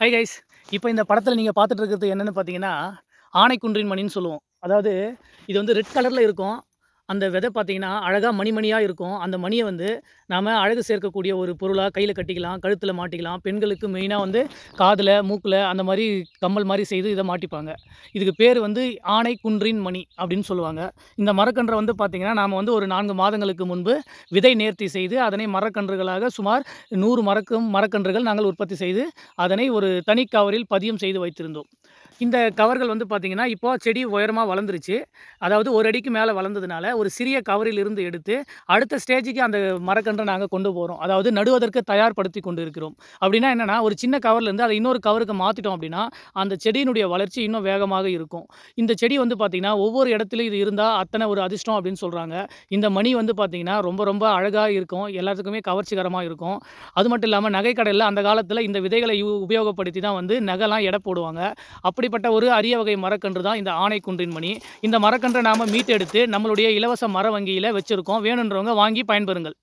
Hi guys. இப்போ இந்த படத்துல நீங்க பார்த்துட்டு இருக்கிறது என்னன்னு பார்த்தீங்கன்னா, ஆனைக்குன்றின் மணின்னு சொல்லுவோம். அதாவது இது வந்து ரெட் கலர்ல இருக்கும். அந்த விதை பார்த்தீங்கன்னா, அழகா மணி மணியா இருக்கும். அந்த மணிய வந்து நாம அழகு சேர்க்கக்கூடிய ஒரு பொருளா கையில கட்டிக்கலாம், கழுத்துல மாட்டிக்கலாம். பெண்களுக்கு மெயினா வந்து காதுல, மூக்குல அந்த மாரி கம்மல் மாரி செய்து இத மாட்டிப்பாங்க. இதுக்கு பேரு வந்து ஆனைக்குன்றின் மணி அப்படின்னு சொல்லுவாங்க. இந்த மரக்கன்ற வந்து பார்த்தீங்கன்னா, நாம வந்து ஒரு 4 மாதங்களுக்கு முன்பு விதை நேர்த்தி செய்து, அதனை மரக்கன்றுகளாக சுமார் 100 மரக்கன்றுகள் நாங்கள் உற்பத்தி செய்து அதனை ஒரு தனி கவரில் பதியம் செய்து வைத்திருந்தோம். இந்த கவர்கள் வந்து பார்த்தீங்கன்னா, இப்போ செடி உயரமா வளர்ந்துருச்சு. அதாவது 1 அடிக்கு மேல வளர்ந்ததுனால, ஒரு சிறிய கவரில் இருந்து எடுத்து, அடுத்த ஸ்டேஜுக்கு அந்த மரக்கன்ற நாங்க கொண்டு போறோம். அதாவது நடுவதற்கு தயார்படுத்திக் கொண்டு இருக்கிறோம். அப்படின்னா என்னன்னா, ஒரு சின்ன கவர்லேருந்து அத இன்னொரு கவருக்கு மாத்திட்டோம் அப்படின்னா, அந்த செடியினுடைய வளர்ச்சி இன்னும் வேகமாக இருக்கும். இந்த செடி வந்து பார்த்தீங்கன்னா, ஒவ்வொரு இடத்திலும் இது இருந்தா அத்தன ஒரு அதிர்ஷ்டம் அப்படின்னு சொல்றாங்க. இந்த மணி வந்து பார்த்தீங்கன்னா, ரொம்ப ரொம்ப அழகா இருக்கும். எல்லாத்துக்குமே கவர்ச்சிகரமா இருக்கும். அது மட்டும் இல்லாம நகை கடையில அந்த காலத்தில இந்த விதைகளை உபயோகப்படுத்தி தான் வந்து நகைலாம் எடை போடுவாங்க. அப்படிப்பட்ட ஒரு அரிய வகை மரக்கன்று தான் இந்த ஆனைக்குன்றின் மணி. இந்த மரக்கன்ற நாம மீட்டெடுத்து நம்மளுடைய இலவச மர வங்கியில வச்சிருக்கோம். வேணுன்றவங்க வாங்கி பயன்பெறுங்கள்.